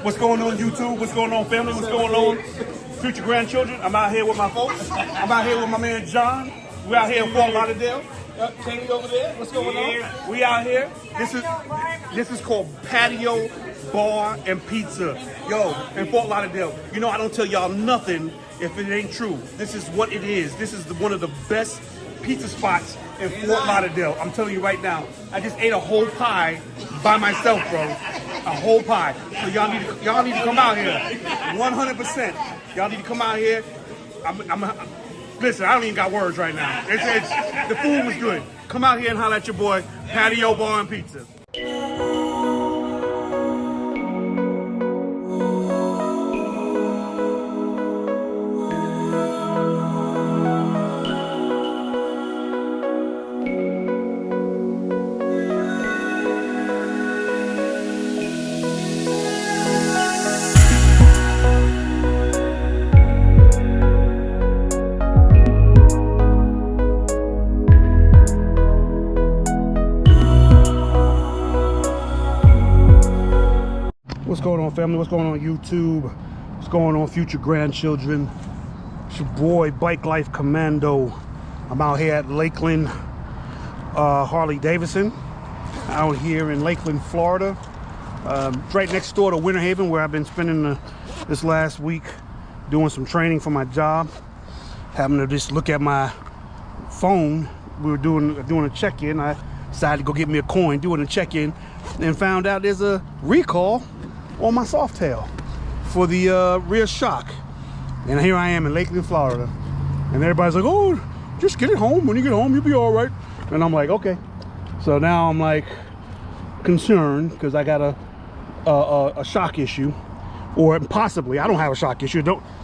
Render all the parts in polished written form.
What's going on, YouTube? What's going on, family? What's going on, future grandchildren? I'm out here with my folks. I'm out here with my man John. We're out here in Fort Lauderdale. Katie over there. What's going on? We out here. This is called Patio Bar and Pizza. Yo, in Fort Lauderdale. You know I don't tell y'all nothing if it ain't true. This is what it is. This is one of the best pizza spots in Fort Lauderdale. I'm telling you right now. I just ate a whole pie by myself, bro. A whole pie. So y'all need to come out here. 100%. Y'all need to come out here. Listen, I don't even got words right now. The food was good. Come out here and holler at your boy, Patio Bar and Pizza. What's going on, family? What's going on, YouTube? What's going on, future grandchildren? It's your boy, Bike Life Commando. I'm out here at Lakeland, Harley Davidson, out here in Lakeland, Florida. It's right next door to Winter Haven, where I've been spending this last week doing some training for my job. Having to just look at my phone. We were doing a check-in. I decided to go get me a coin, doing a check-in, and found out there's a recall on my Softail for the rear shock. And here I am in Lakeland, Florida, and everybody's like, oh, just get it home. When you get home, you'll be all right. And I'm like, okay. So now I'm like concerned because I got a shock issue, or possibly I don't have a shock issue.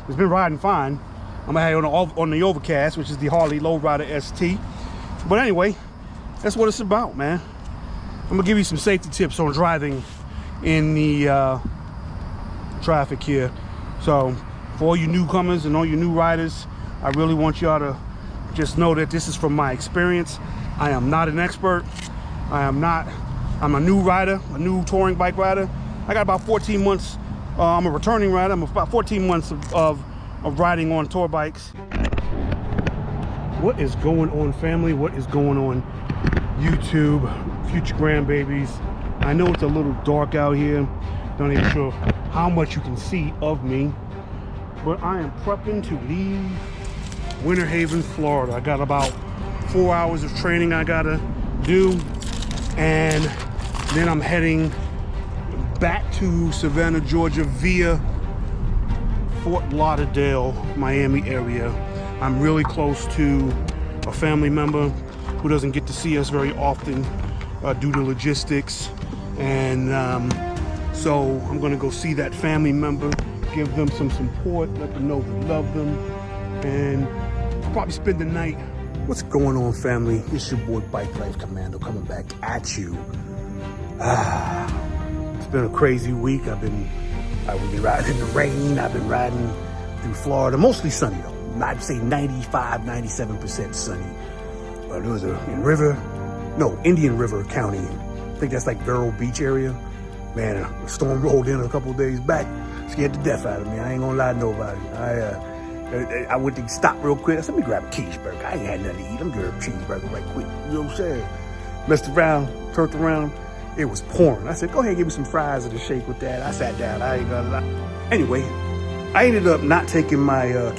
It's been riding fine. I'm gonna have it on the Overcast, which is the Harley Lowrider ST. But anyway, that's what it's about, man. I'm gonna give you some safety tips on driving in the traffic here. So for all you newcomers and all you new riders, I really want y'all to just know that this is from my experience. I am not an expert. I'm a new rider, a new touring bike rider. I got about 14 months. I'm a returning rider. I'm about 14 months of riding on tour bikes. What is going on, family? What is going on, YouTube, future grandbabies? I know it's a little dark out here. Not even sure how much you can see of me, but I am prepping to leave Winter Haven, Florida. I got about 4 hours of training I gotta do, and then I'm heading back to Savannah, Georgia via Fort Lauderdale, Miami area. I'm really close to a family member who doesn't get to see us very often due to logistics. And so I'm gonna go see that family member, give them some support, let them know we love them, and I'll probably spend the night. What's going on, family? It's your boy Bike Life Commando coming back at you. It's been a crazy week. I've been riding in the rain. I've been riding through Florida, mostly sunny though. I'd say 95, 97% sunny. But it was Indian River County. I think that's like Vero Beach area. Man, a storm rolled in a couple of days back. Scared the death out of me. I ain't gonna lie to nobody. I went to stop real quick. I said, let me grab a cheeseburger. I ain't had nothing to eat. Let me grab a cheeseburger right quick. You know what I'm saying? Messed around, turned around. It was pouring. I said, go ahead and give me some fries and a shake with that. I sat down. I ain't gonna lie. Anyway, I ended up not taking my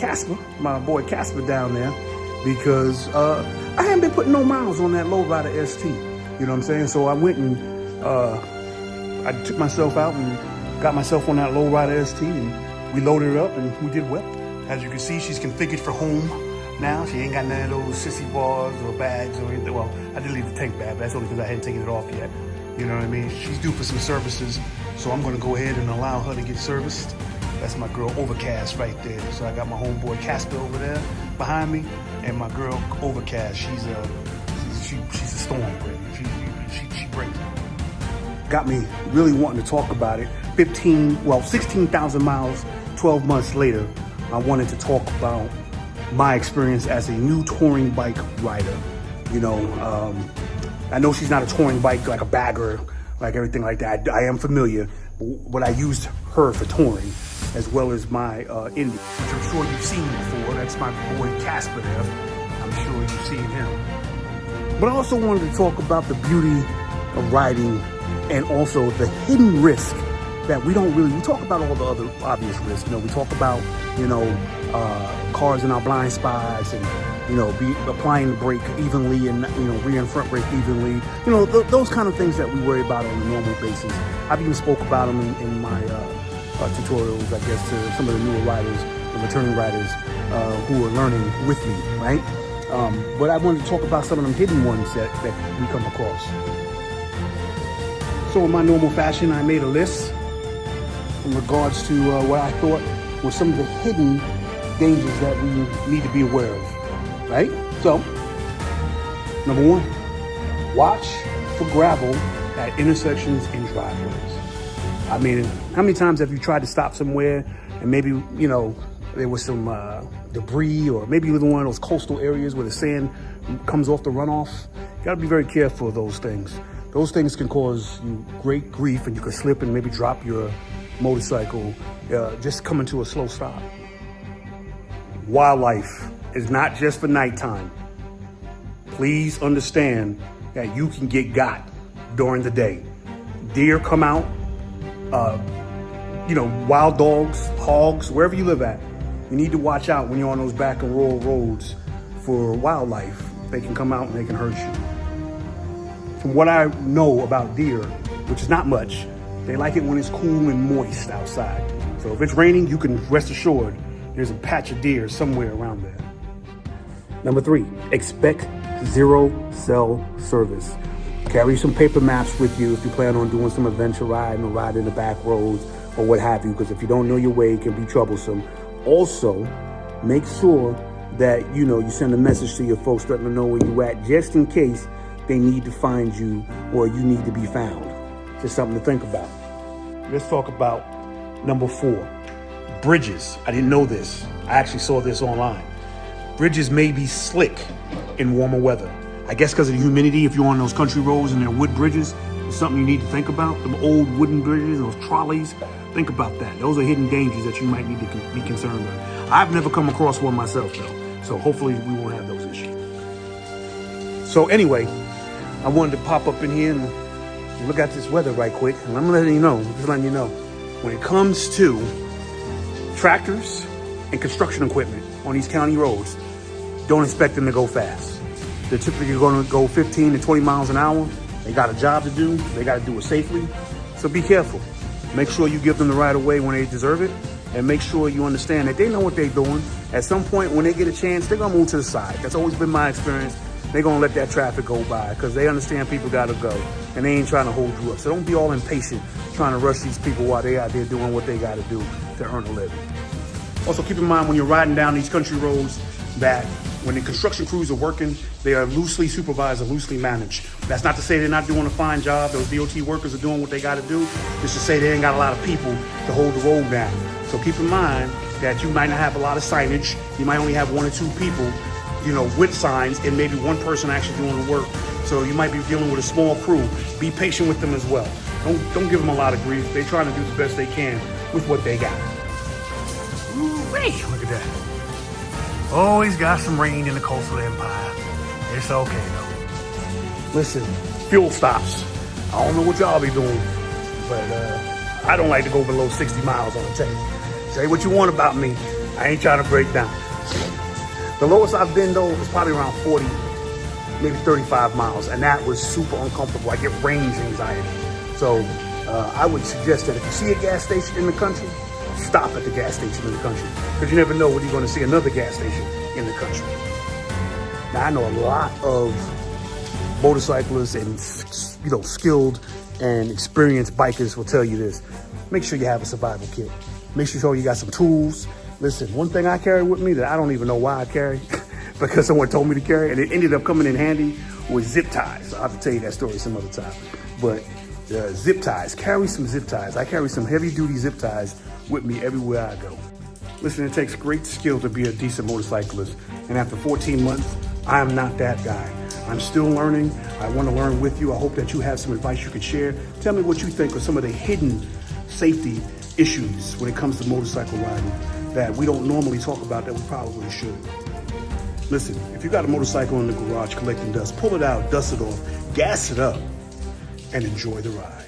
my boy Casper down there because I hadn't been putting no miles on that Lowrider ST. You know what I'm saying? So I went and I took myself out and got myself on that Lowrider ST, and we loaded it up and we did well. As you can see, she's configured for home now. She ain't got none of those sissy bars or bags or anything. Well, I did leave the tank bag, but that's only because I hadn't taken it off yet. You know what I mean? She's due for some services, so I'm gonna go ahead and allow her to get serviced. That's my girl Overcast right there. So I got my homeboy Casper over there behind me, and my girl Overcast. She's a storm, baby. She brings it. Got me really wanting to talk about it. 16,000 miles, 12 months later, I wanted to talk about my experience as a new touring bike rider. You know, I know she's not a touring bike like a bagger, like everything like that. I am familiar. But I used her for touring, as well as my Indy, which I'm sure you've seen before. That's my boy Casper there. I'm sure you've seen him. But I also wanted to talk about the beauty of riding and also the hidden risk that we talk about all the other obvious risks. We talk about, cars in our blind spots and, applying the brake evenly and, rear and front brake evenly. Those kind of things that we worry about on a normal basis. I've even spoke about them in my tutorials, I guess, to some of the newer riders and returning riders who are learning with me, right? But I wanted to talk about some of them hidden ones that we come across. So in my normal fashion, I made a list in regards to what I thought were some of the hidden dangers that we need to be aware of, right? So, number one, watch for gravel at intersections and driveways. I mean, how many times have you tried to stop somewhere and maybe, there was some debris, or maybe you live in one of those coastal areas where the sand comes off the runoff? You gotta be very careful of those things. Those things can cause you great grief, and you can slip and maybe drop your motorcycle, just coming to a slow stop. Wildlife is not just for nighttime. Please understand that you can get got during the day. Deer come out, wild dogs, hogs, wherever you live at. You need to watch out when you're on those back and roll roads for wildlife. They can come out and they can hurt you. From what I know about deer, which is not much, they like it when it's cool and moist outside. So if it's raining, you can rest assured there's a patch of deer somewhere around there. Number 3, expect zero cell service. Carry some paper maps with you if you plan on doing some adventure riding or riding the back roads or what have you, because if you don't know your way, it can be troublesome. Also, make sure that, you send a message to your folks letting them know where you're at, just in case they need to find you or you need to be found. Just something to think about. Let's talk about number 4, bridges. I didn't know this. I actually saw this online. Bridges may be slick in warmer weather. I guess because of the humidity, if you're on those country roads and they're wood bridges, it's something you need to think about. Them old wooden bridges, those trolleys, think about that. Those are hidden dangers that you might need to be concerned with. I've never come across one myself though, so hopefully we won't have those issues. So anyway, I wanted to pop up in here and look at this weather right quick, and I'm letting you know, when it comes to tractors and construction equipment on these county roads, don't expect them to go fast. They're typically going to go 15 to 20 miles an hour. They got a job to do. They got to do it safely. So be careful. Make sure you give them the right of way when they deserve it, and make sure you understand that they know what they're doing. At some point when they get a chance, they're going to move to the side. That's always been my experience. They're going to let that traffic go by because they understand people got to go, and they ain't trying to hold you up. So don't be all impatient trying to rush these people while they out there doing what they got to do to earn a living. Also, keep in mind when you're riding down these country roads that when the construction crews are working, they are loosely supervised and loosely managed. That's not to say they're not doing a fine job. Those DOT workers are doing what they got to do. It's to say they ain't got a lot of people to hold the road down. So keep in mind that you might not have a lot of signage. You might only have 1 or 2 people, with signs, and maybe 1 person actually doing the work. So you might be dealing with a small crew. Be patient with them as well. Don't give them a lot of grief. They're trying to do the best they can with what they got. Ooh-wee, look at that. Always got some rain in the coastal empire. It's okay though. Listen, fuel stops. I don't know what y'all be doing, but I don't like to go below 60 miles on the tank. Say what you want about me. I ain't trying to break down. The lowest I've been though was probably around 40, maybe 35 miles, and that was super uncomfortable. I get range anxiety. So I would suggest that if you see a gas station in the country, stop at the gas station in the country, because you never know when you're going to see another gas station in the country. Now I know a lot of motorcyclists and skilled and experienced bikers will tell you this: make sure you have a survival kit. Make sure you got some tools. Listen, one thing I carry with me that I don't even know why I carry, because someone told me to carry, and it ended up coming in handy, was zip ties. I'll have to tell you that story some other time. But zip ties, carry some zip ties. I carry some heavy duty zip ties with me everywhere I go. Listen, it takes great skill to be a decent motorcyclist. And after 14 months, I am not that guy. I'm still learning. I want to learn with you. I hope that you have some advice you could share. Tell me what you think of some of the hidden safety issues when it comes to motorcycle riding that we don't normally talk about that we probably should. Listen, if you got a motorcycle in the garage collecting dust, pull it out, dust it off, gas it up, and enjoy the ride.